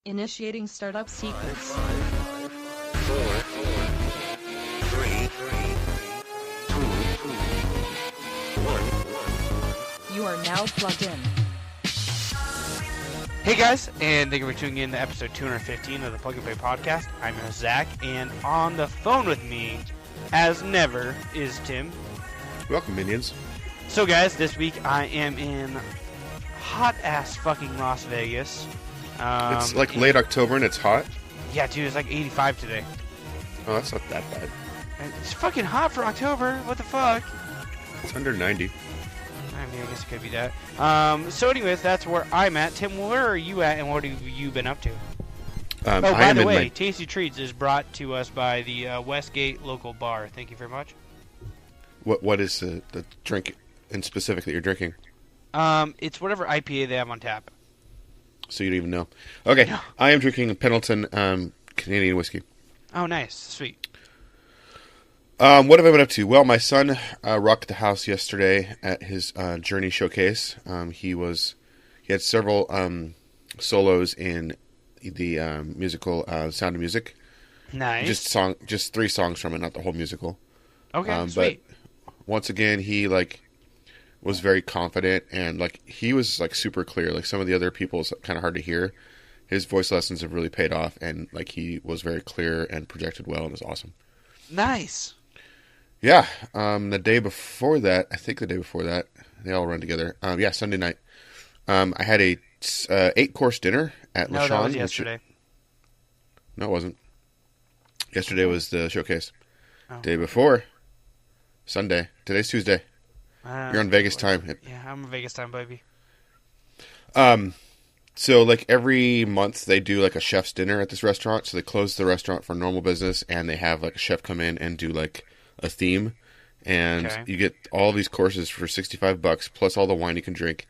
Initiating startup sequence. 5, 4, 3, 2, 1. You are now plugged in. Hey guys, and thank you for tuning in to episode 215 of the Plug and Play podcast. I'm your host, Zach, and on the phone with me, as never, is Tim. Welcome, minions. So guys, this week I am in hot-ass fucking Las Vegas. It's like late October and it's hot. Yeah, dude, it's like 85 today. Oh, that's not that bad. And it's fucking hot for October. What the fuck? It's under 90. I mean, I guess it could be that. So anyways, that's where I'm at. Tim, where are you at, and what have you been up to? By the way, Tasty Treats is brought to us by the Westgate local bar. Thank you very much. What is the drink in specific that you're drinking? It's whatever IPA they have on tap. So you don't even know. Okay, No. I am drinking Pendleton Canadian whiskey. Oh, nice. Sweet. What have I been up to? Well, my son rocked the house yesterday at his Journey showcase. He had several solos in the musical Sound of Music. Nice. Just 3 songs from it, not the whole musical. Okay, sweet. But once again, he was very confident, and he was super clear. Some of the other people is kind of hard to hear. His voice lessons have really paid off, and he was very clear and projected well, and it was awesome. Nice. Yeah. The day before that, they all run together. Sunday night. I had a 8-course dinner at No, LaShawn. that was yesterday. No, it wasn't. Yesterday was the showcase. Oh. Day before, Sunday. Today's Tuesday. You're on Vegas time. Yeah, I'm on Vegas time, baby. So every month they do a chef's dinner at this restaurant. So they close the restaurant for normal business, and they have a chef come in and do a theme, and Okay. you get all these courses for $65 plus all the wine you can drink.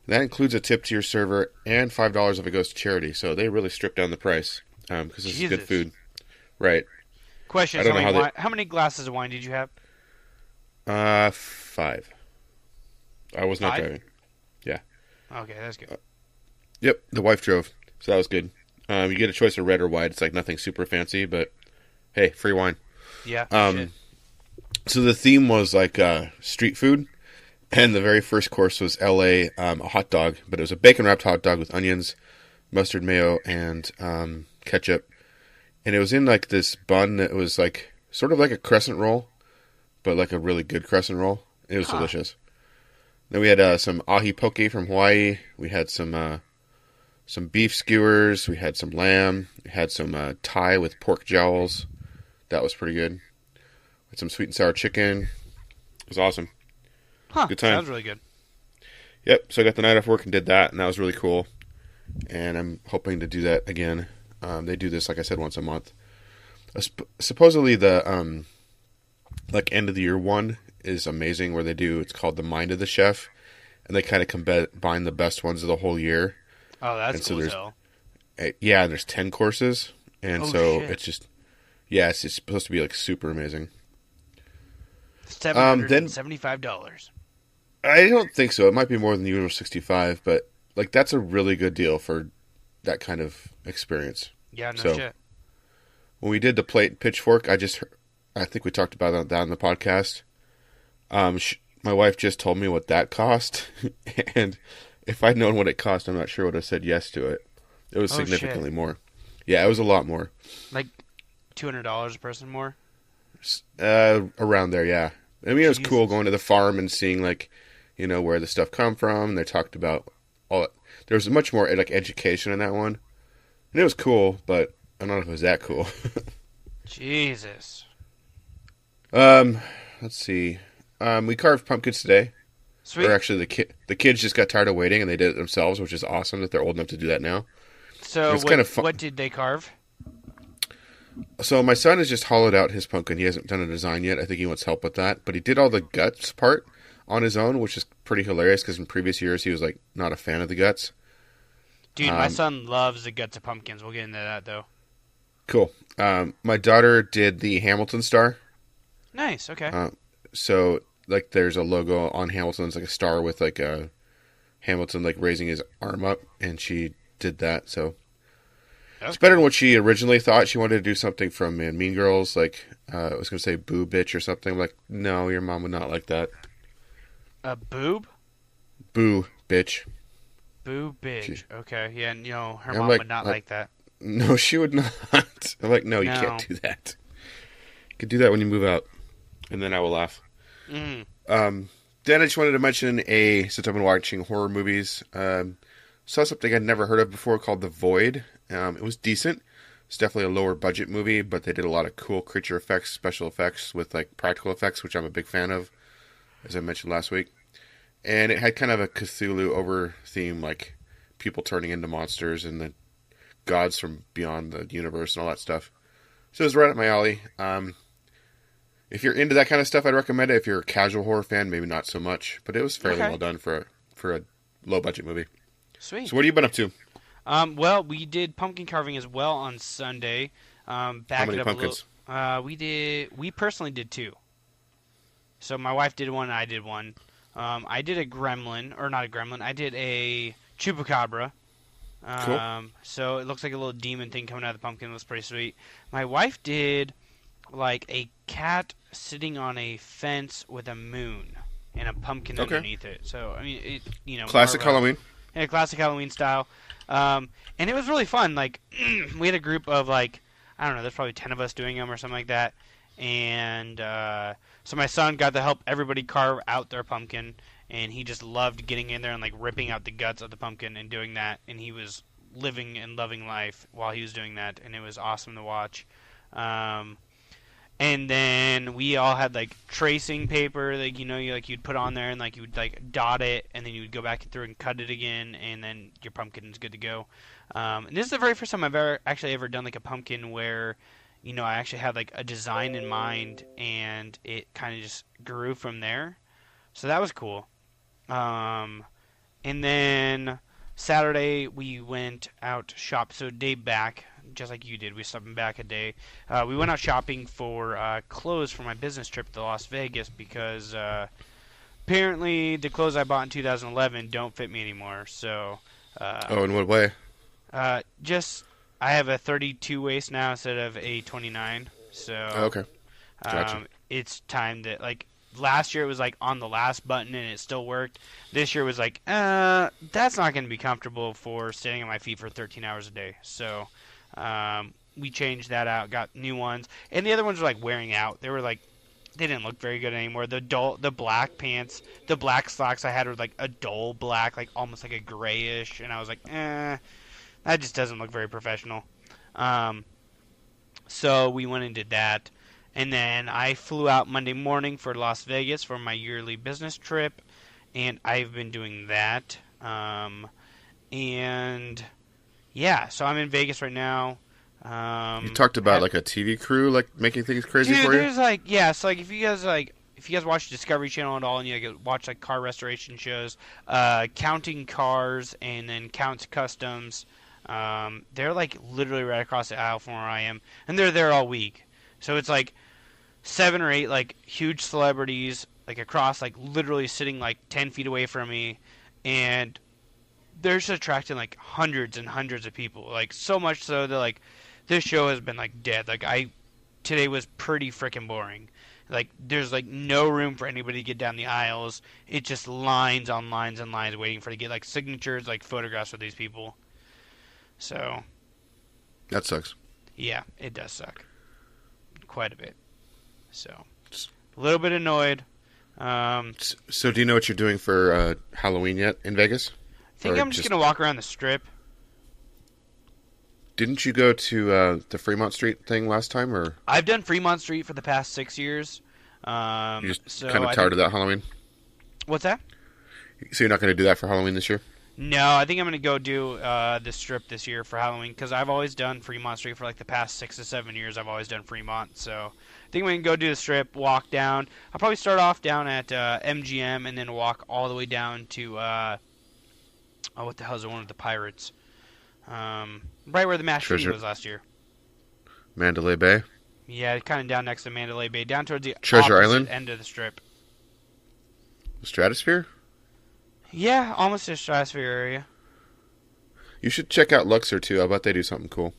And that includes a tip to your server and $5 if it goes to charity. So they really strip down the price because this is good Jesus. food, right? Question I is, don't know how how many glasses of wine did you have? 5. I was not 5? driving. Yeah. Okay, that's good. Yep, the wife drove, so that was good. You get a choice of red or white. It's nothing super fancy, but hey, free wine. Yeah, shit. So the theme was street food, and the very first course was a hot dog, but it was a bacon wrapped hot dog with onions, mustard, mayo, and ketchup, and it was in this bun that was sort of like a crescent roll, but a really good crescent roll. It was delicious. Then we had some ahi poke from Hawaii. We had some beef skewers. We had some lamb. We had some Thai with pork jowls. That was pretty good. We had some sweet and sour chicken. It was awesome. Huh, Good time. sounds really good. Yep, so I got the night off work and did that, and that was really cool. And I'm hoping to do that again. They do this, like I said, once a month. Supposedly the end of the year one is amazing, where it's called the Mind of the Chef, and they kind of combine the best ones of the whole year. Oh, that's And so cool as there's- hell. Yeah, there's 10 courses, and Oh, so shit. it's just, it's just supposed to be super amazing. $775. I don't think so. It might be more than the usual 65, but that's a really good deal for that kind of experience. Yeah, no So- shit. When we did the plate and pitchfork, I think we talked about that on the podcast. My wife just told me what that cost, and if I'd known what it cost, I'm not sure I would have said yes to it. It was Oh, significantly shit. more. Yeah, it was a lot more. $200 a person more? Around there, yeah. I mean, it was cool Jesus. going to the farm and seeing where the stuff come from. They talked about all. There was much more education in that one, and it was cool, but I don't know if it was that cool. Jesus. Let's see. We carved pumpkins today. Sweet. Or actually, the kids just got tired of waiting, and they did it themselves, which is awesome that they're old enough to do that now. So it's kind of fun. what did they carve? So my son has just hollowed out his pumpkin. He hasn't done a design yet. I think he wants help with that. But he did all the guts part on his own, which is pretty hilarious because in previous years he was not a fan of the guts. Dude, my son loves the guts of pumpkins. We'll get into that, though. Cool. My daughter did the Hamilton star. Nice, okay. So there's a logo on Hamilton. It's a star with a Hamilton raising his arm up, and she did that. So It's better than what she originally thought. She wanted to do something from Mean Girls, like I was going to say boo bitch or something. I'm like, no, your mom would not like that. A boob? Boo bitch. Boo bitch. Okay, yeah, no, her I'm mom like- would not like- like that. No, she would not. I'm like, no, you No. can't do that. You can do that when you move out. And then I will laugh. Mm. Then I just wanted to mention since I've been watching horror movies, saw something I'd never heard of before called The Void. It was decent. It's definitely a lower budget movie, but they did a lot of cool creature effects, special effects with like practical effects, which I'm a big fan of, as I mentioned last week. And it had kind of a Cthulhu over theme, like people turning into monsters and the gods from beyond the universe and all that stuff. So it was right up my alley. If you're into that kind of stuff, I'd recommend it. If you're a casual horror fan, maybe not so much. But it was fairly Okay. well done for a low budget movie. Sweet. So what have you been up to? Well, we did pumpkin carving as well on Sunday. How Back many it up pumpkins? a little. We personally did 2. So my wife did one, and I did one. I did a gremlin, or not a gremlin. I did a chupacabra. Cool. So it looks like a little demon thing coming out of the pumpkin. It was pretty sweet. My wife did like a cat sitting on a fence with a moon and a pumpkin Okay. underneath it. So I mean, Classic more of a- Halloween. Yeah, classic Halloween style. And it was really fun. Like, we had a group of, like, I don't know, there's probably 10 of us doing them or something like that. And so my son got to help everybody carve out their pumpkin. And he just loved getting in there and, like, ripping out the guts of the pumpkin and doing that. And he was living and loving life while he was doing that. And it was awesome to watch. And then we all had like tracing paper, like you'd put on there and like you would like dot it, and then you would go back through and cut it again, and then your pumpkin is good to go. And this is the very first time I've ever done like a pumpkin where, I actually had like a design in mind, and it kind of just grew from there. So that was cool. And then Saturday we went out to shop. So day back, just like you did, we stopped back a day. We went out shopping for clothes for my business trip to Las Vegas because apparently the clothes I bought in 2011 don't fit me anymore. So In what way? just I have a 32 waist now instead of a 29. So Okay. Gotcha. it's time that like last year it was like on the last button and it still worked. This year was like that's not going to be comfortable for standing on my feet for 13 hours a day. So we changed that out, got new ones, and the other ones were like wearing out. They didn't look very good anymore. The black pants, the black socks I had were like a dull black, like almost like a grayish, and I was like, that just doesn't look very professional. So we went and did that, and then I flew out Monday morning for Las Vegas for my yearly business trip, and I've been doing that. And yeah, so I'm in Vegas right now. You talked about like a TV crew, like making things crazy Dude, for you. there's so like if you guys watch Discovery Channel at all and you watch like car restoration shows, Counting Cars and then Counts Customs, they're like literally right across the aisle from where I am, and they're there all week. So it's like 7 or 8 like huge celebrities like across like literally sitting like 10 feet away from me, and they're just attracting like hundreds and hundreds of people, like so much so that like this show has been like dead. Like today was pretty freaking boring. Like there's like no room for anybody to get down the aisles. It's just lines on lines and lines waiting for to get like signatures, like photographs of these people. So That sucks. yeah, it does suck quite a bit. So a little bit annoyed. So do you know what you're doing for Halloween yet in Vegas? I think Or I'm just gonna walk around the strip. Didn't you go to the Fremont Street thing last time, or I've done Fremont Street for the past 6 years. you just So kind of I tired of think- that Halloween? What's that? So you're not going to do that for Halloween this year? No, I think I'm gonna go do the strip this year for Halloween because I've always done Fremont Street for like the past 6 to 7 years. I've always done Fremont, so I think we can go do the strip, walk down. I'll probably start off down at MGM and then walk all the way down to what the hell is the one with the pirates? Right where the Mash City Treasure- was last year. Mandalay Bay? Yeah, kind of down next to Mandalay Bay, down towards the Treasure opposite Island? end of the strip. Stratosphere? Yeah, almost the Stratosphere area. You should check out Luxor too. I bet they do something cool.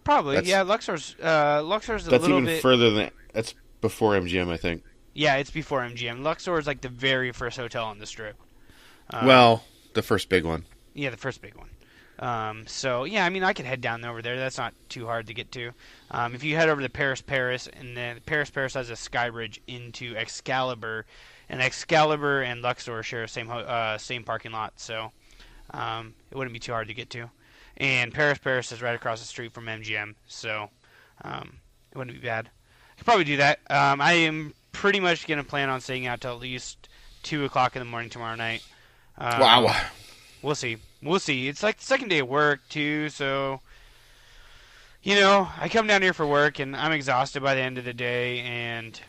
Probably. That's- Yeah, Luxor's a That's little even bit. further than that's before MGM, I think. Yeah, it's before MGM. Luxor is like the very first hotel on the strip. Well, the first big one. Yeah, the first big one. So yeah, I mean, I could head down over there. That's not too hard to get to. If you head over to Paris, and then Paris has a sky bridge into Excalibur, and Excalibur and Luxor share same parking lot, so it wouldn't be too hard to get to. And Paris is right across the street from MGM, so it wouldn't be bad. I could probably do that. I am pretty much gonna plan on staying out till at least 2 o'clock in the morning tomorrow night. Wow. We'll see. It's like the second day of work, too, so... You know, I come down here for work, and I'm exhausted by the end of the day, and...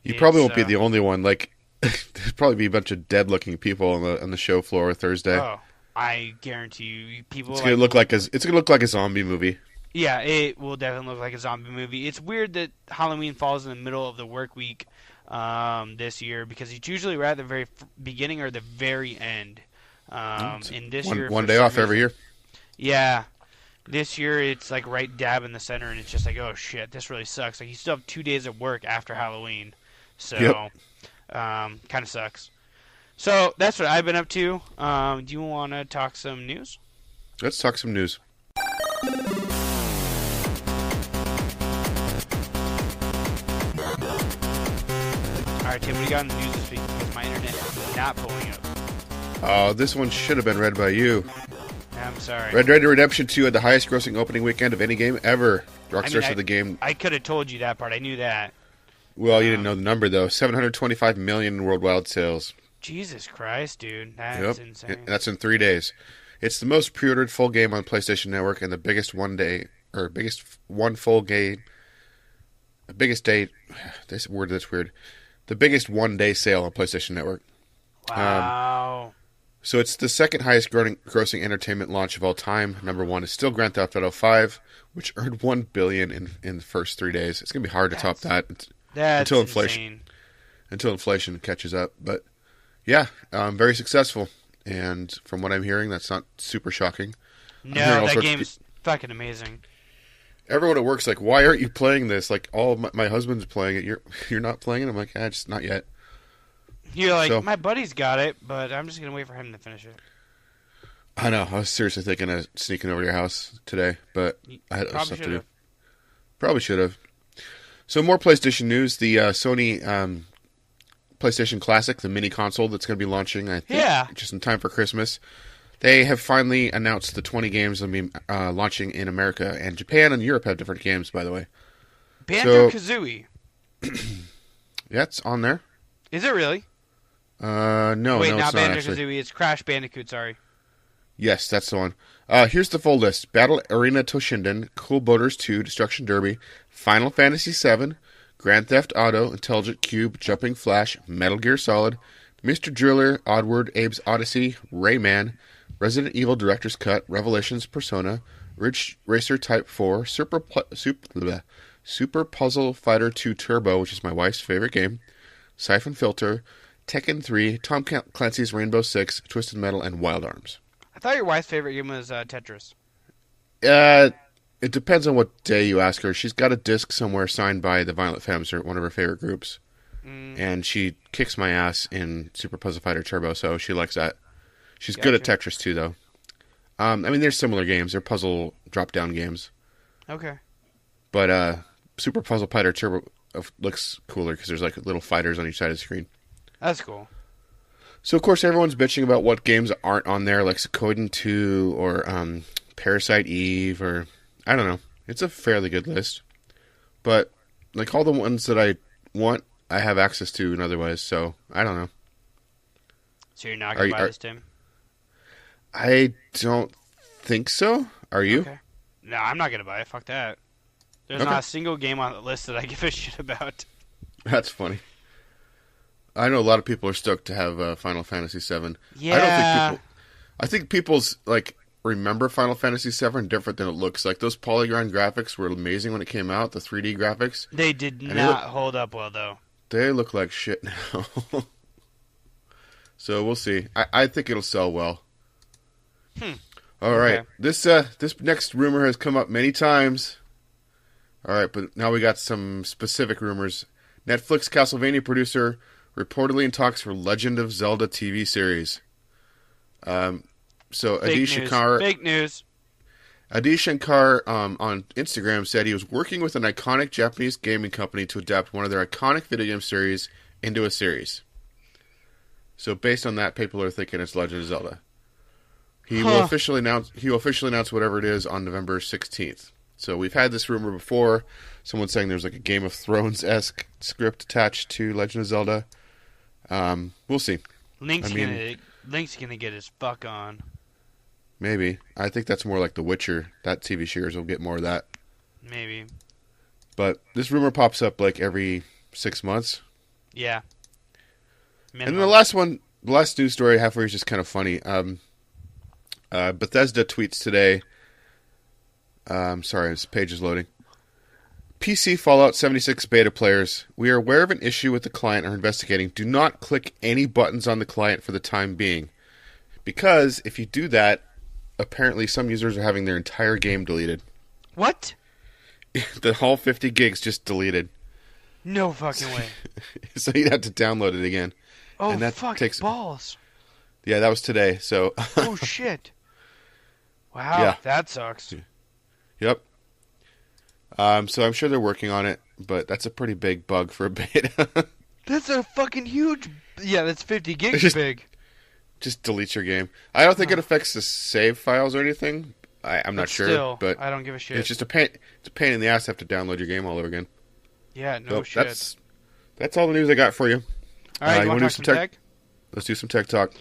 You probably won't be the only one. Like, there'll probably be a bunch of dead-looking people on the show floor Thursday. Oh, I guarantee you, people... It's gonna look like a zombie movie. Yeah, it will definitely look like a zombie movie. It's weird that Halloween falls in the middle of the work week this year, because it's usually right at the very beginning or the very end. In this year, one day off every year. Yeah, this year it's like right dab in the center, and it's just like, oh shit, this really sucks. Like you still have 2 days of work after Halloween, so kind of sucks. So that's what I've been up to. Do you want to talk some news? Let's talk some news. All right, Tim, what do you got in the news this week? Because my internet is not pulling up. This one should have been read by you. I'm sorry. Red Dead Redemption 2 had the highest grossing opening weekend of any game ever. Rockstar said the game... I could have told you that part. I knew that. Well, you didn't know the number, though. 725 million in worldwide sales. Jesus Christ, dude. That's insane. And that's in 3 days. It's the most pre-ordered full game on PlayStation Network and the biggest one full game... Biggest day... This word, that's weird. The biggest one-day sale on PlayStation Network. Wow. So it's the second highest grossing entertainment launch of all time. Number one is still Grand Theft Auto 5, which earned $1 billion in the first 3 days. It's gonna be hard to top that until inflation catches up. But yeah, very successfmy and from what I'm hearing, that's not super shocking. No, that game's fucking amazing. Everyone at work's like, "Why aren't you playing this?" Like, all my husband's playing it. You're not playing it. I'm like, just not yet. You're like, my buddy's got it, but I'm just going to wait for him to finish it. I know. I was seriously thinking of sneaking over to your house today, but I had other stuff to do. Probably should have. So more PlayStation news. The Sony PlayStation Classic, the mini console that's going to be launching, I think, just in time for Christmas. They have finally announced the 20 games that will be launching in America, and Japan and Europe have different games, by the way. Banjo-Kazooie. Yeah, it's on there. Is it really? No, Wait, no, not it's not Banjo-Kazooie. actually. It's Crash Bandicoot, sorry. Yes, that's the one. Here's the full list. Battle Arena Toshinden, Cool Boaters 2, Destruction Derby, Final Fantasy VII, Grand Theft Auto, Intelligent Cube, Jumping Flash, Metal Gear Solid, Mr. Driller, Oddworld, Abe's Odyssey, Rayman, Resident Evil Director's Cut, Revelations, Persona, Ridge Racer Type 4, Super Puzzle Fighter 2 Turbo, which is my wife's favorite game, Siphon Filter, Tekken 3, Tom Clancy's Rainbow Six, Twisted Metal, and Wild Arms. I thought your wife's favorite game was Tetris. It depends on what day you ask her. She's got a disc somewhere signed by the Violent Femmes, or one of her favorite groups. And she kicks my ass in Super Puzzle Fighter Turbo, so she likes that. She's good at Tetris, too, though. I mean, they're similar games. They're puzzle drop-down games. Okay. But Super Puzzle Fighter Turbo looks cooler because there's like little fighters on each side of the screen. That's cool. So, of course, everyone's bitching about what games aren't on there, like Suikoden 2 or Parasite Eve, or I don't know. It's a fairly good list. But, like, all the ones that I want, I have access to and otherwise, so I don't know. So you're not going to buy this, Tim? I don't think so. Are you? Okay. No, I'm not going to buy it. Fuck that. There's not a single game on the list that I give a shit about. That's funny. I know a lot of people are stoked to have Final Fantasy VII. Yeah. I think people's like remember Final Fantasy VII different than it looks. Like those polygon graphics were amazing when it came out. The 3D graphics. They did not hold up well though. They look like shit now. So we'll see. I think it'll sell well. All right. This next rumor has come up many times. All right, but now we got some specific rumors. Netflix Castlevania producer reportedly in talks for Legend of Zelda TV series. So Adi Shankar, Fake news. Adi Shankar on Instagram said he was working with an iconic Japanese gaming company to adapt one of their iconic video game series into a series. So based on that, people are thinking it's Legend of Zelda. He will officially announce whatever it is on November 16th. So we've had this rumor before. Someone saying there's like a Game of Thrones-esque script attached to Legend of Zelda. We'll see. Link's gonna get his fuck on. Maybe. I think that's more like The Witcher. That TV series will get more of that. Maybe. But this rumor pops up like every 6 months. Yeah. Minimum. And then the last news story halfway is just kind of funny. Bethesda tweets today. Sorry, this page is loading. PC Fallout 76 beta players, we are aware of an issue with the client and are investigating. Do not click any buttons on the client for the time being. Because if you do that, apparently some users are having their entire game deleted. What? The whole 50 gigs just deleted. No fucking way. So you'd have to download it again. Oh, and that fuck, takes balls. Yeah, that was today, so... Oh, shit. Wow, Yeah. that sucks. Yep. So I'm sure they're working on it, but that's a pretty big bug for a beta. That's a fucking huge... Yeah, that's 50 gigs big. Just deletes your game. I don't think it affects the save files or anything. I'm not sure, still, but I don't give a shit. it's just a pain. It's a pain in the ass to have to download your game all over again. Yeah, no So shit. That's all the news I got for you. All right, you want to wanna talk some tech? Let's do some tech talk.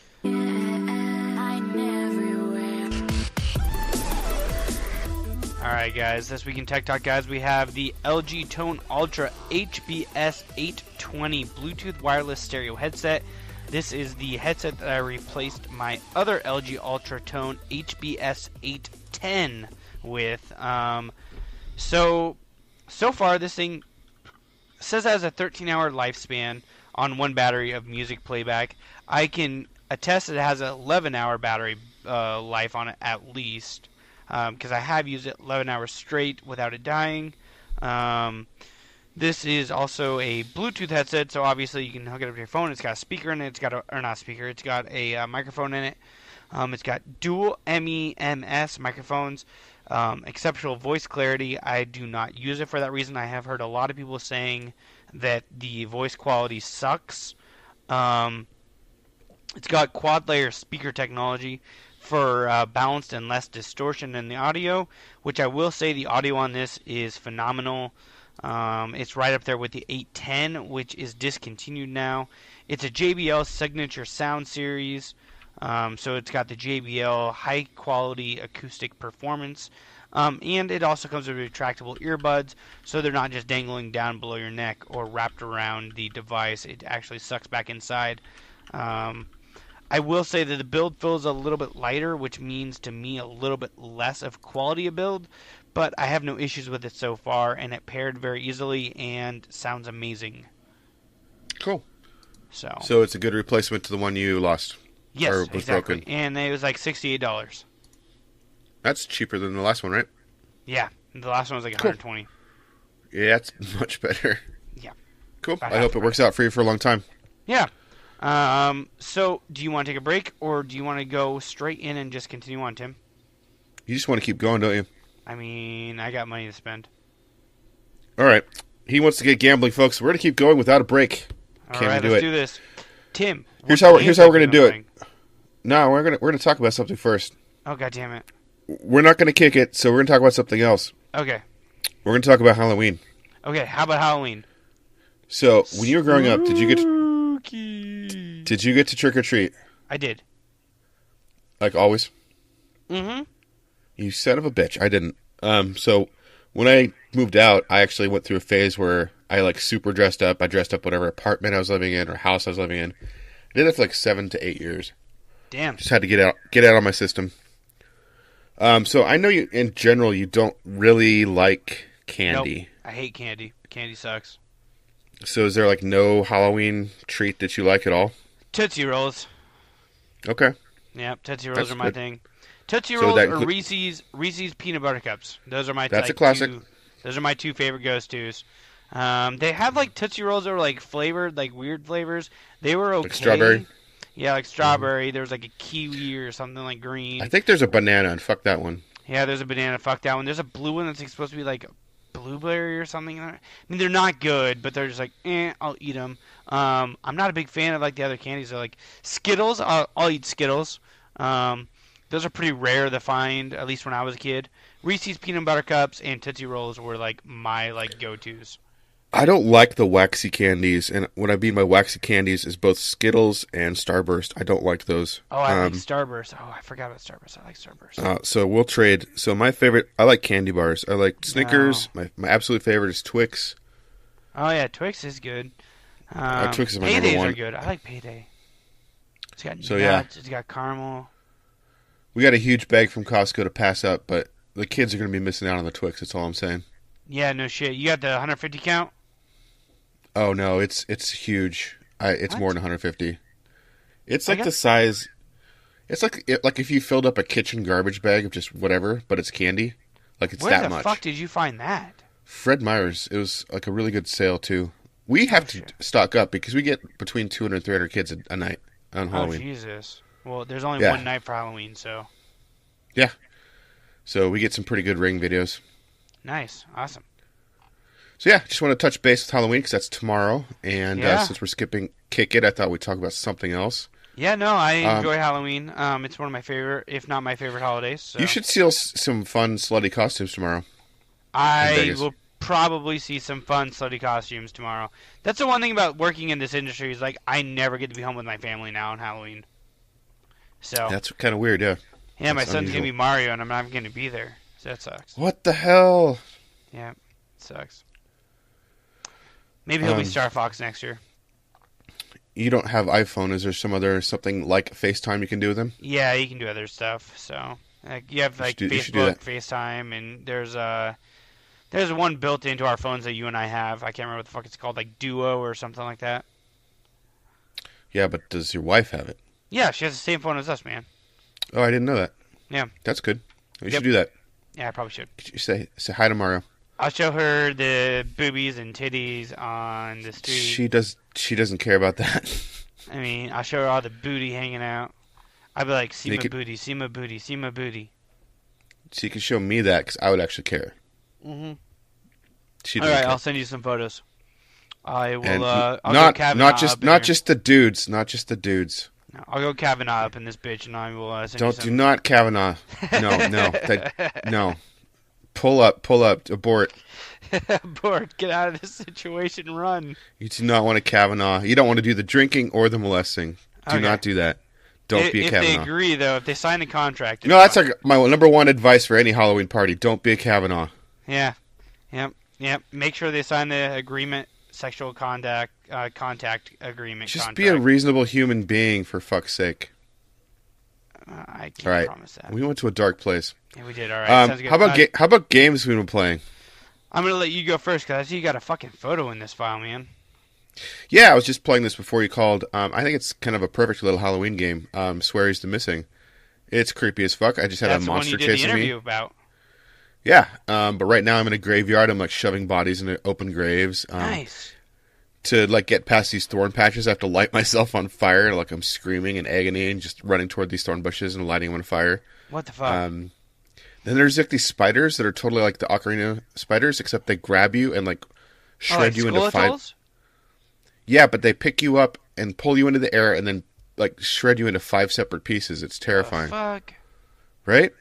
Alright guys, this week in Tech Talk, guys, we have the LG Tone Ultra HBS 820 Bluetooth wireless stereo headset. This is the headset that I replaced my other LG Ultra Tone HBS 810 with. So far this thing says it has a 13-hour lifespan on one battery of music playback. I can attest that it has an 11-hour battery life on it at least. Because I have used it 11 hours straight without it dying. This is also a Bluetooth headset, so obviously you can hook it up to your phone. It's got a speaker in it. It's got it's got a microphone in it. It's got dual MEMS microphones, exceptional voice clarity. I do not use it for that reason. I have heard a lot of people saying that the voice quality sucks. It's got quad layer speaker technology for balanced and less distortion in the audio, which I will say the audio on this is phenomenal. It's right up there with the 810, which is discontinued now. It's a JBL Signature Sound Series, so it's got the JBL high quality acoustic performance, and it also comes with retractable earbuds, so they're not just dangling down below your neck or wrapped around the device. It actually sucks back inside. I will say that the build feels a little bit lighter, which means to me a little bit less of quality of build, but I have no issues with it so far, and it paired very easily and sounds amazing. Cool. So it's a good replacement to the one you lost. Yes, or was exactly. broken. And it was like $68. That's cheaper than the last one, right? Yeah, the last one was like $120. Yeah, that's much better. Yeah. Cool. About I hope it works out for you for a long time. Yeah. So, do you want to take a break, or do you want to go straight in and just continue on, Tim? You just want to keep going, don't you? I mean, I got money to spend. All right. He wants to get gambling, folks. We're going to keep going without a break. All right, let's do this. Tim, here's how we're going to do it. No, we're going to talk about something first. Oh, God damn it. We're not going to kick it, so we're going to talk about something else. Okay. We're going to talk about Halloween. Okay, how about Halloween? So, when you were growing up, did you get to trick or treat? I did. Like always? Mm-hmm. You son of a bitch. I didn't. So when I moved out, I actually went through a phase where I like super dressed up. I dressed up whatever apartment I was living in or house I was living in. I did it for like 7 to 8 years. Damn. Just had to get out of my system. So I know you, in general, you don't really like candy. Nope. I hate candy. Candy sucks. So is there like no Halloween treat that you like at all? Tootsie Rolls. Okay. Yep, Tootsie Rolls That's are my good. thing. Tootsie So Rolls that or Reese's Peanut Butter Cups. Those are my That's a classic. Those are my two favorite go-tos. They had like Tootsie Rolls that were like flavored, like weird flavors. They were okay. Like strawberry? Yeah, like strawberry. There was like a kiwi or something like green. I think there's a banana, and fuck that one. Yeah, there's a banana. Fuck that one. There's a blue one that's like, supposed to be like blueberry or something. I mean, they're not good, but they're just like, I'll eat them. I'm not a big fan of like the other candies. They're like Skittles. I'll eat Skittles. Those are pretty rare to find, at least when I was a kid. Reese's Peanut Butter Cups and Tootsie Rolls were like my like go-tos. I don't like the waxy candies, and what I mean by waxy candies is both Skittles and Starburst. I don't like those. Oh, I like Starburst. Oh, I forgot about Starburst. I like Starburst. So we'll trade. So my favorite, I like candy bars. I like Snickers. No. My absolute favorite is Twix. Oh yeah, Twix is good. Twix is my Paydays number one. Are good. I like Payday. It's got nuts. Yeah. It's got caramel. We got a huge bag from Costco to pass up, but the kids are going to be missing out on the Twix. That's all I'm saying. Yeah, no shit. You got the 150 count? Oh no, it's huge. It's more than 150. It's like the size. It's like if you filled up a kitchen garbage bag of just whatever, but it's candy. Like it's that much. Where the fuck did you find that? Fred Meyer's. It was like a really good sale too. We have to stock up because we get between 200 and 300 kids a night on Halloween. Oh Jesus! Well, there's only one night for Halloween, so. Yeah. So we get some pretty good ring videos. Nice, awesome. So yeah, just want to touch base with Halloween because that's tomorrow, and since we're skipping Kick It, I thought we'd talk about something else. Yeah, no, I enjoy Halloween. It's one of my favorite, if not my favorite holidays. So. You should see some fun slutty costumes tomorrow. I will probably see some fun slutty costumes tomorrow. That's the one thing about working in this industry is like I never get to be home with my family now on Halloween. So that's kind of weird, yeah. Yeah, my son's gonna be Mario, and I'm not gonna be there. So that sucks. What the hell? Yeah, it sucks. Maybe he'll be Star Fox next year. You don't have iPhone. Is there something like FaceTime you can do with him? Yeah, you can do other stuff. So you have like Facebook, FaceTime, and there's one built into our phones that you and I have. I can't remember what the fuck it's called, like Duo or something like that. Yeah, but does your wife have it? Yeah, she has the same phone as us, man. Oh, I didn't know that. Yeah. That's good. You should do that. Yeah, I probably should. You say hi to Mario. I'll show her the boobies and titties on the street. She doesn't care about that. I mean, I'll show her all the booty hanging out. I'll be like, see my booty, see my booty, see my booty. She can show me that because I would actually care. Mm-hmm. All right, I'll send you some photos. I will. I'll not just the dudes. Not just the dudes. No, I'll go Kavanaugh up in this bitch, and I will. Do not Kavanaugh. No. Pull up, abort. Abort, get out of this situation, run. You do not want to Kavanaugh. You don't want to do the drinking or the molesting. Do not do that. Don't be a Kavanaugh. If they agree, though, if they sign the contract. No, that's my number one advice for any Halloween party. Don't be a Kavanaugh. Yeah. Yep. Make sure they sign the agreement, sexual contact agreement. Just be a reasonable human being, for fuck's sake. I can't promise that. We went to a dark place. Yeah, we did. All right. Sounds good. How about games we've been playing? I'm gonna let you go first because I see you got a fucking photo in this file, man. Yeah, I was just playing this before you called. I think it's kind of a perfect little Halloween game. Sweary's the Missing. It's creepy as fuck. I just had a monster chasing me. That's the one you did the interview about. Yeah, but right now I'm in a graveyard. I'm like shoving bodies into open graves. Nice. To like get past these thorn patches, I have to light myself on fire. Like I'm screaming in agony and just running toward these thorn bushes and lighting them on fire. What the fuck? Then there's like these spiders that are totally like the Ocarina spiders, except they grab you and like shred you into five. Yeah, but they pick you up and pull you into the air and then like shred you into 5 separate pieces. It's terrifying. Fuck. Right?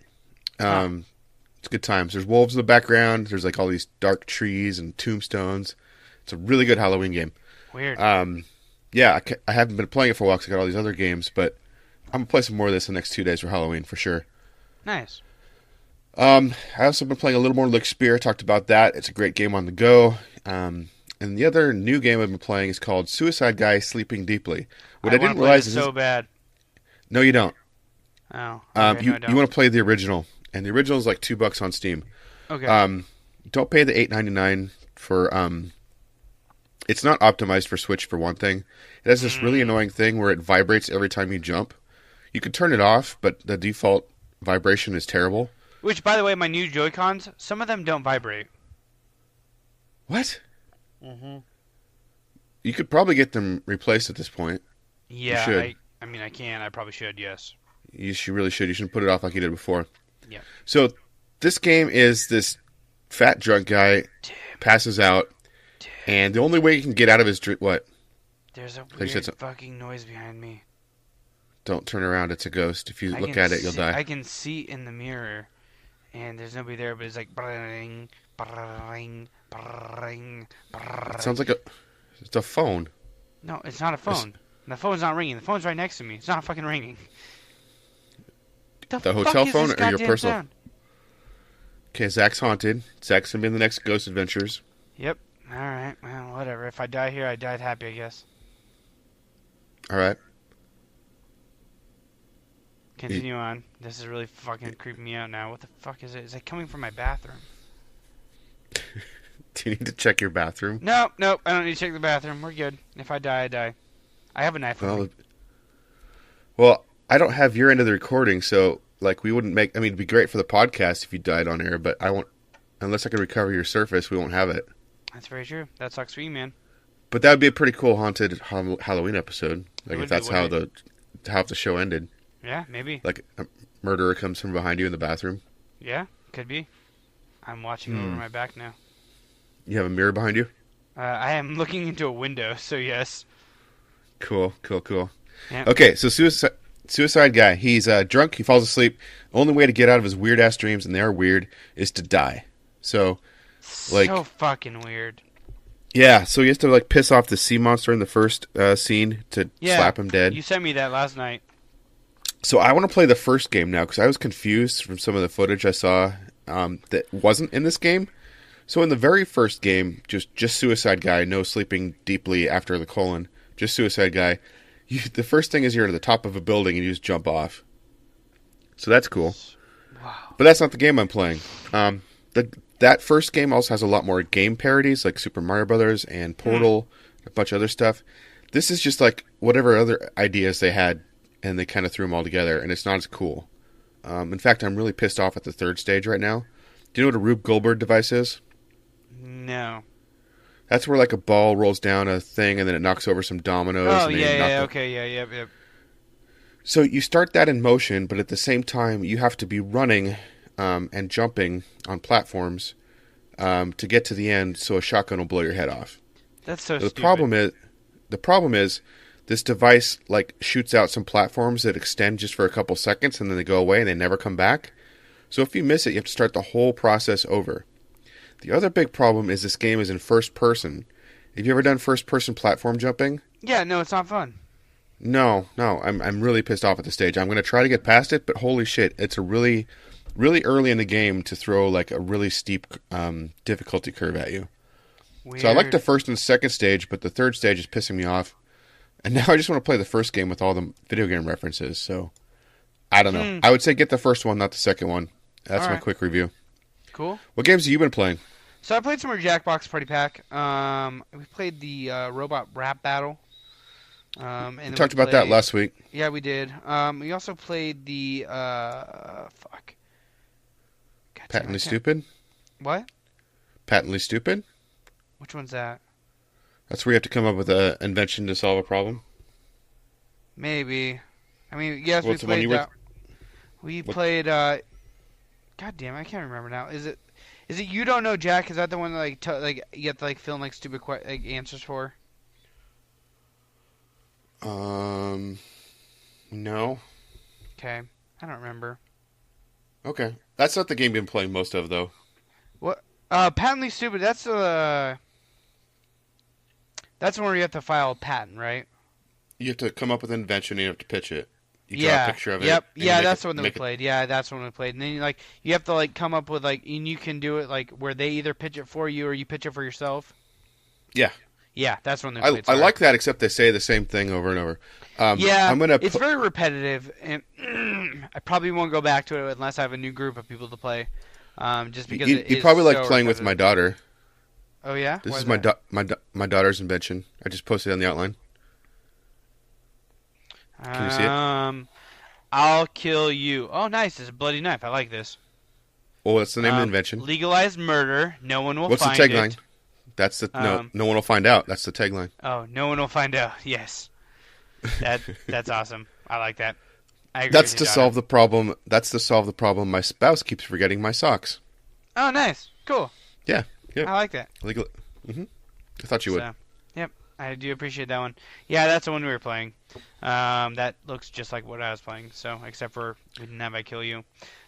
It's good times. There's wolves in the background. There's like all these dark trees and tombstones. It's a really good Halloween game. Weird. Yeah, I haven't been playing it for a while because I got all these other games, but I'm going to play some more of this in the next 2 days for Halloween for sure. Nice. I also been playing a little more Lick Spear. I talked about that. It's a great game on the go. And the other new game I've been playing is called Suicide Guy Sleeping Deeply. What I didn't realize is so bad. No, you don't. Oh. Okay, you want to play the original, and the original is like $2 on Steam. Okay. Don't pay the $8.99 for. It's not optimized for Switch for one thing. It has this really annoying thing where it vibrates every time you jump. You can turn it off, but the default vibration is terrible. Which, by the way, my new Joy-Cons, some of them don't vibrate. What? Mm-hmm. You could probably get them replaced at this point. Yeah, should. I mean, I can. I probably should, yes. Really should. You shouldn't put it off like you did before. Yeah. So, this game is this fat drunk guy passes out, and the only way he can get out of his what? There's a Like weird fucking noise behind me. Don't turn around. It's a ghost. If you look at it, you'll die. I can see in the mirror, and there's nobody there, but it's like bring, bring, bring, It sounds like it's a phone. No, it's not a phone. The phone's not ringing. The phone's right next to me. It's not fucking ringing. The hotel phone or your personal? Sound? Okay, Zach's haunted. Zach's gonna be in the next Ghost Adventures. Yep. All right. Well, whatever. If I die here, I died happy, I guess. All right. Continue on. This is really fucking creeping me out now. What the fuck is it? Is it coming from my bathroom? Do you need to check your bathroom? Nope. I don't need to check the bathroom. We're good. If I die, I die. I have a knife with me. Well, I don't have your end of the recording, so like we wouldn't make. I mean, it'd be great for the podcast if you died on air, but I won't. Unless I can recover your surface, we won't have it. That's very true. That sucks for you, man. But that would be a pretty cool haunted Halloween episode. Like if that's how the show ended. Yeah, maybe. Like a murderer comes from behind you in the bathroom. Yeah, could be. I'm watching over my back now. You have a mirror behind you? I am looking into a window, so yes. Cool. Yeah. Okay, so suicide guy. He's drunk. He falls asleep. Only way to get out of his weird ass dreams, and they're weird, is to die. So, like, so fucking weird. Yeah, so he has to like piss off the sea monster in the first scene to slap him dead. You sent me that last night. So I want to play the first game now because I was confused from some of the footage I saw that wasn't in this game. So in the very first game, just suicide guy, no sleeping deeply after the colon, just suicide guy. The first thing is you're at the top of a building and you just jump off. So that's cool. Wow. But that's not the game I'm playing. That first game also has a lot more game parodies like Super Mario Brothers and Portal, a bunch of other stuff. This is just like whatever other ideas they had, and they kind of threw them all together, and it's not as cool. In fact, I'm really pissed off at the third stage right now. Do you know what a Rube Goldberg device is? No. That's where like a ball rolls down a thing and then it knocks over some dominoes. Oh, and yep. So you start that in motion, but at the same time you have to be running and jumping on platforms to get to the end so a shotgun will blow your head off. That's so The stupid. problem is this device like shoots out some platforms that extend just for a couple seconds and then they go away and they never come back. So if you miss it, you have to start the whole process over. The other big problem is this game is in first person. Have you ever done first person platform jumping? Yeah, no, it's not fun. No. I'm really pissed off at the stage. I'm going to try to get past it, but holy shit, it's a really early in the game to throw like a really steep difficulty curve at you. Weird. So I like the first and second stage, but the third stage is pissing me off. And now I just want to play the first game with all the video game references. So I don't know. I would say get the first one, not the second one. That's my quick review. Cool. What games have you been playing? So I played some more Jackbox Party Pack. We played the Robot Rap Battle. And We talked about that last week. Yeah, we did. We also played the fuck. Patently Stupid? What? Patently Stupid? Which one's that? That's where you have to come up with an invention to solve a problem? Maybe. I mean, yes, we What's the one played you were- that. We played. God damn, I can't remember now. Is it You Don't Know Jack? Is that the one that you have to like fill in like stupid answers for? No. Okay, I don't remember. Okay. That's not the game you've been playing most of, though. What? Patently Stupid. That's the one where you have to file a patent, right? You have to come up with an invention and you have to pitch it. You draw Yeah. a picture of it. Yep. and you Yeah, make that's it- the one that we make it- played. Yeah, that's the one we played. And then you have to come up with and you can do it where they either pitch it for you or you pitch it for yourself. Yeah. Yeah, that's one that we I played. Sorry. like that, except they say the same thing over and over. Yeah, I'm gonna it's very repetitive, and I probably won't go back to it unless I have a new group of people to play. Just because you it is probably like so playing with my repetitive. daughter. Oh yeah, This Why is that? my daughter's invention. I just posted it on the outline. Can you see it? I'll kill you. Oh, nice! It's a bloody knife. I like this. Oh, that's the name of the invention. Legalized murder. No one will What's the find tagline? it. That's the no one will find out. That's the tagline. Oh, no one will find out. Yes, that's awesome. I like that. I agree That's with to you, solve the problem. That's to solve the problem. My spouse keeps forgetting my socks. Oh, nice, cool. Yeah, I like that. I thought you would. So, yep, I do appreciate that one. Yeah, that's the one we were playing. That looks just like what I was playing. So, except for we didn't have I Kill You.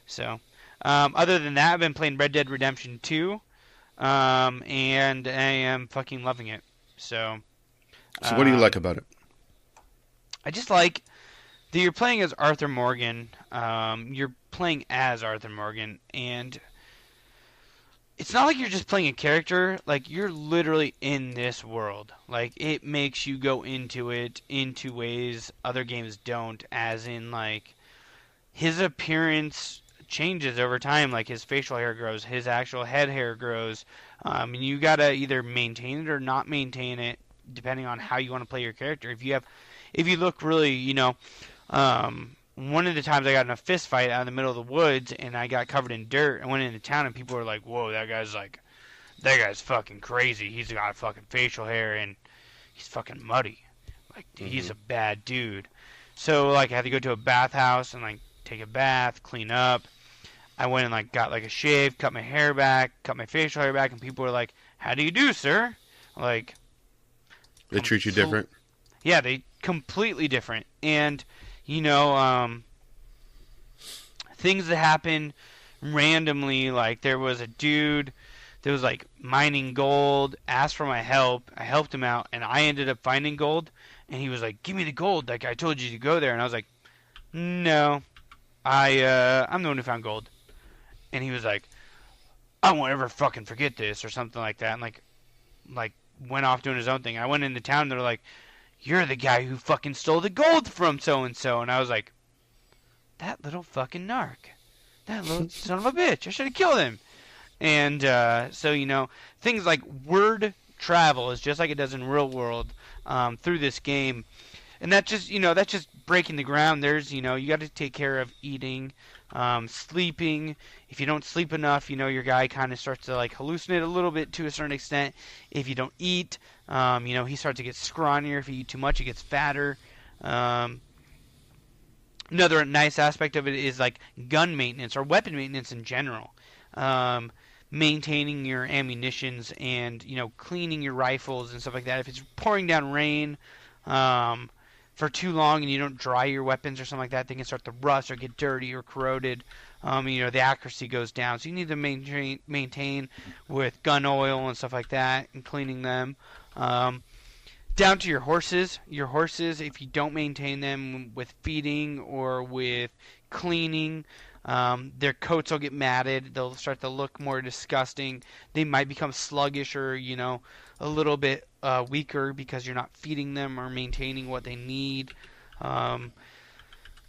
So, other than that, I've been playing Red Dead Redemption 2, and I am fucking loving it. So what do you like about it? I just like that you're playing as Arthur Morgan. You're playing as Arthur Morgan, and it's not like you're just playing a character. Like, you're literally in this world. Like, it makes you go into it into ways other games don't, as in, like, his appearance changes over time. Like, his facial hair grows, his actual head hair grows, and you gotta either maintain it or not maintain it, depending on how you want to play your character. If you look really, one of the times I got in a fist fight out in the middle of the woods, and I got covered in dirt, and went into town, and people were like, "Whoa, that guy's fucking crazy. He's got fucking facial hair, and he's fucking muddy. Like, he's a bad dude." So, like, I had to go to a bathhouse and, like, take a bath, clean up. I went and, like, got, like, a shave, cut my hair back, cut my facial hair back, and people were like, "How do you do, sir?" Like, They treat you different? yeah, they completely different. And, things that happen randomly, like, there was a dude that was, like, mining gold, asked for my help. I helped him out, and I ended up finding gold. And he was like, "Give me the gold, like I told you to go there." And I was like, "No, I'm the one who found gold." And he was like, "I won't ever fucking forget this," or something like that. And like went off doing his own thing. I went into town, and they're like, "You're the guy who fucking stole the gold from so-and-so." And I was like, that little fucking narc. That little son of a bitch. I should have killed him. And so, things like word travel is just like it does in real world through this game. And that's just breaking the ground. There's, you got to take care of eating, sleeping. If you don't sleep enough, your guy kind of starts to, like, hallucinate a little bit to a certain extent. If you don't eat, he starts to get scrawnier. If you eat too much, he gets fatter. Another nice aspect of it is, like, gun maintenance or weapon maintenance in general. Maintaining your ammunitions and, cleaning your rifles and stuff like that. If it's pouring down rain for too long and you don't dry your weapons or something like that, they can start to rust or get dirty or corroded. The accuracy goes down. So you need to maintain with gun oil and stuff like that and cleaning them. Down to your horses. Your horses, if you don't maintain them with feeding or with cleaning, their coats will get matted. They'll start to look more disgusting. They might become sluggish or, a little bit weaker because you're not feeding them or maintaining what they need.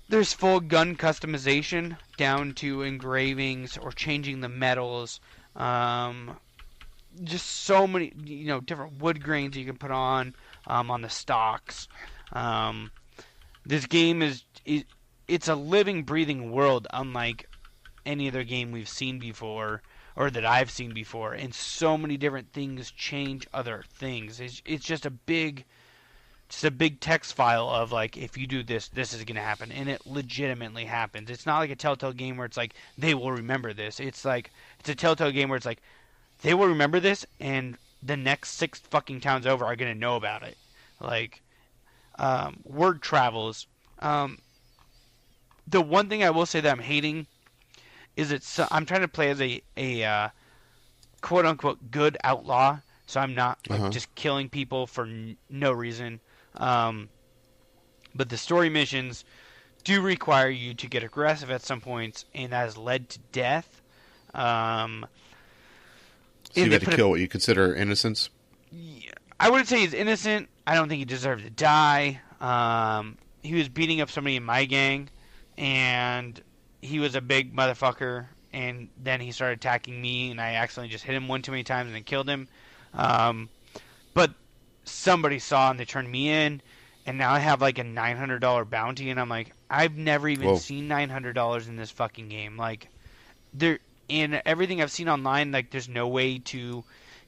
There's full gun customization down to engravings or changing the metals. Just so many, different wood grains you can put on the stocks. This game it's a living, breathing world, unlike any other game we've seen before or that I've seen before. And so many different things change other things. It's just a big text file of, like, if you do this, this is going to happen, and it legitimately happens. It's not like a Telltale game where it's like they will remember this. It's like it's a Telltale game where it's like they will remember this, and the next 6 fucking towns over are going to know about it. Like, word travels. The one thing I will say that I'm hating is I'm trying to play as a quote unquote good outlaw, so I'm not like, just killing people for no reason. But the story missions do require you to get aggressive at some points, and that has led to death. So you had to kill what you consider innocents? Yeah, I wouldn't say he's innocent. I don't think he deserved to die. He was beating up somebody in my gang, and he was a big motherfucker, and then he started attacking me, and I accidentally just hit him one too many times and then killed him. But somebody saw, and they turned me in, and now I have like a $900 bounty, and I'm like, I've never even seen $900 in this fucking game. Like, and everything I've seen online, like, there's no way to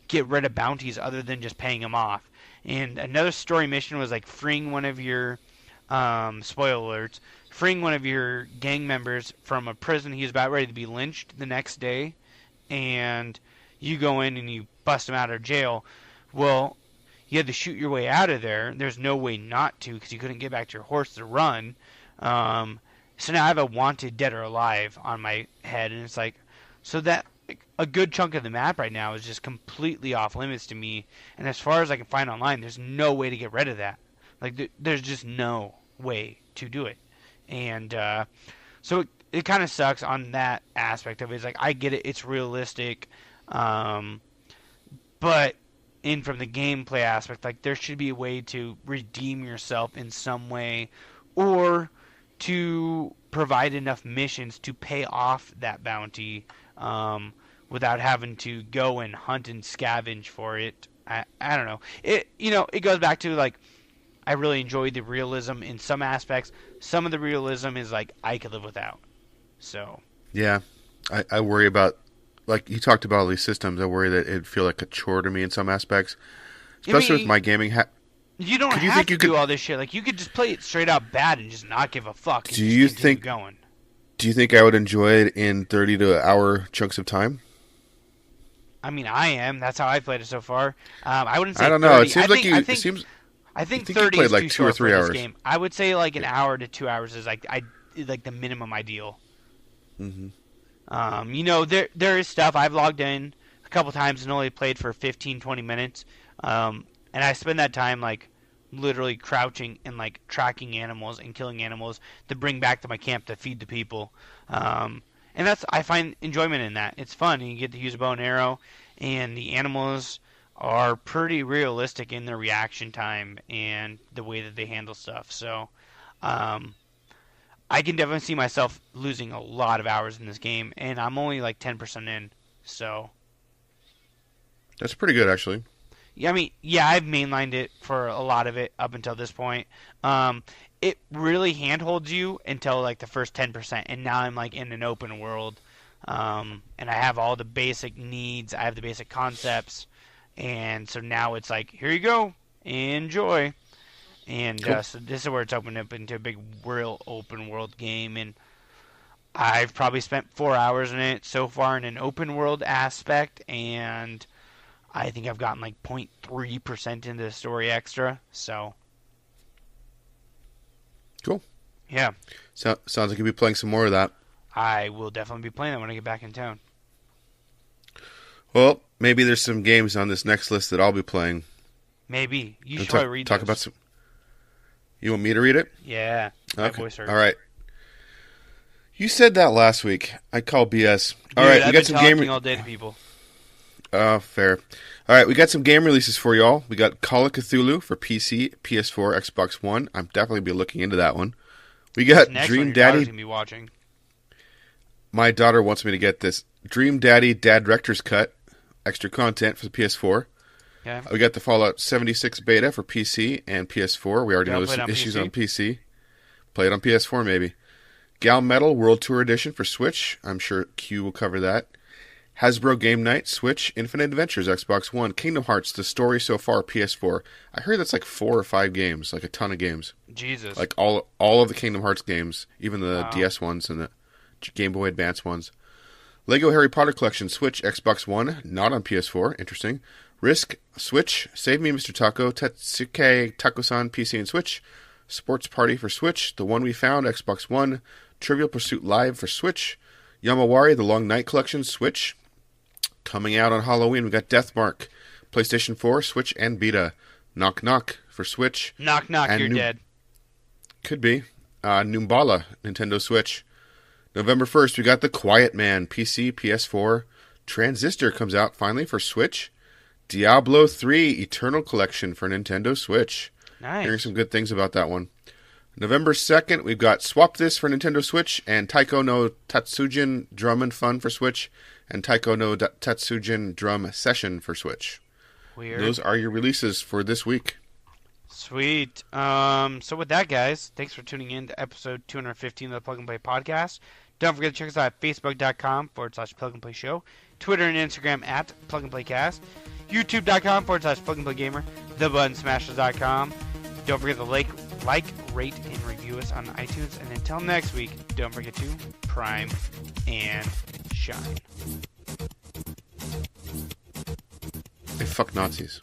get rid of bounties other than just paying them off. And another story mission was like freeing one of your spoiler alerts, freeing one of your gang members from a prison. He was about ready to be lynched the next day, and you go in and you bust him out of jail. Well, you had to shoot your way out of there. There's no way not to because you couldn't get back to your horse to run. So now I have a wanted dead or alive on my head, and it's like, so that a good chunk of the map right now is just completely off limits to me. And as far as I can find online, there's no way to get rid of that. Like there's just no way to do it. And so it kind of sucks on that aspect of it. It's like, I get it, it's realistic, but from the gameplay aspect, like there should be a way to redeem yourself in some way, or to provide enough missions to pay off that bounty without having to go and hunt and scavenge for it. I don't know. It goes back to, like, I really enjoyed the realism in some aspects. Some of the realism is like I could live without. So yeah, I worry about, like you talked about all these systems. I worry that it'd feel like a chore to me in some aspects, especially with my gaming. You don't have to do all this shit. Like, you could just play it straight out bad and just not give a fuck. And do you think going? Do you think I would enjoy it in 30 to hour chunks of time? I mean, I am. That's how I played it so far. I wouldn't say. I don't 30. know. It seems I think 30 30 played is like too 2 or short 3 for hours. this game. I would say like an hour to 2 hours is like the minimum ideal. Mm-hmm. There is stuff I've logged in a couple times and only played for 15, 20 minutes, and I spend that time like literally crouching and like tracking animals and killing animals to bring back to my camp to feed the people. And I find enjoyment in that. It's fun. You get to use a bow and arrow, and the animals are pretty realistic in their reaction time and the way that they handle stuff. So, I can definitely see myself losing a lot of hours in this game, and I'm only like 10% in. So That's pretty good, actually. Yeah, I mean, I've mainlined it for a lot of it up until this point. It really handholds you until like the first 10%, and now I'm like in an open world, and I have all the basic needs. I have the basic concepts, and so now it's like, here you go, enjoy. And Cool. so this is where it's opened up into a big, real open world game, and I've probably spent 4 hours in it so far in an open world aspect, and I think I've gotten like 0.3% into the story extra, so. Cool. Yeah. Sounds like you'll be playing some more of that. I will definitely be playing that when I get back in town. Well, maybe there's some games on this next list that I'll be playing. Maybe. You should talk, probably read talk those. about some. You want me to read it? Yeah. My Okay. voice hurts. All right. You said that last week. I call BS. All Dude, right, I've we got been some talking game. all day to people. Fair. All right, we got some game releases for y'all. We got Call of Cthulhu for PC, PS4, Xbox One. I'm definitely be looking into that one. We got Next Dream one, your daughter's Daddy. gonna be watching. My daughter wants me to get this Dream Daddy Dad Director's Cut, extra content for the PS4. Okay. We got the Fallout 76 beta for PC and PS4. We already You know wanna play it there's on issues PC? on PC. Play it on PS4 maybe. Gal Metal World Tour Edition for Switch. I'm sure Q will cover that. Hasbro Game Night, Switch, Infinite Adventures, Xbox One, Kingdom Hearts, the story so far, PS4. I heard that's like 4 or 5 games, like a ton of games. Jesus. Like all of the Kingdom Hearts games, even the Wow. DS ones and the Game Boy Advance ones. Lego Harry Potter Collection, Switch, Xbox One, not on PS4. Interesting. Risk, Switch, Save Me Mr. Taco, Tetsuke Taco-san, PC and Switch. Sports Party for Switch, The One We Found, Xbox One. Trivial Pursuit Live for Switch. Yamawari, The Long Night Collection, Switch. Coming out on Halloween, we got Deathmark, PlayStation 4, Switch, and Vita. Knock Knock for Switch. Knock, knock, and you're dead. Could be. Noombala, Nintendo Switch. November 1st, we got The Quiet Man, PC, PS4. Transistor comes out finally for Switch. Diablo 3, Eternal Collection for Nintendo Switch. Nice. Hearing some good things about that one. November 2nd, we've got Swap This for Nintendo Switch, and Taiko no Tatsujin Drum and Fun for Switch, and Taiko no Tatsujin Drum Session for Switch. Weird. Those are your releases for this week. Sweet. So with that, guys, thanks for tuning in to episode 215 of the Plug and Play podcast. Don't forget to check us out at facebook.com/Plug and Play Show, Twitter and Instagram at Plug and Play Cast. YouTube.com/PlugandPlayGamer. TheButtonSmashers.com. Don't forget to like, rate, and review us on iTunes. And until next week, don't forget to prime and shine. Hey, fuck Nazis.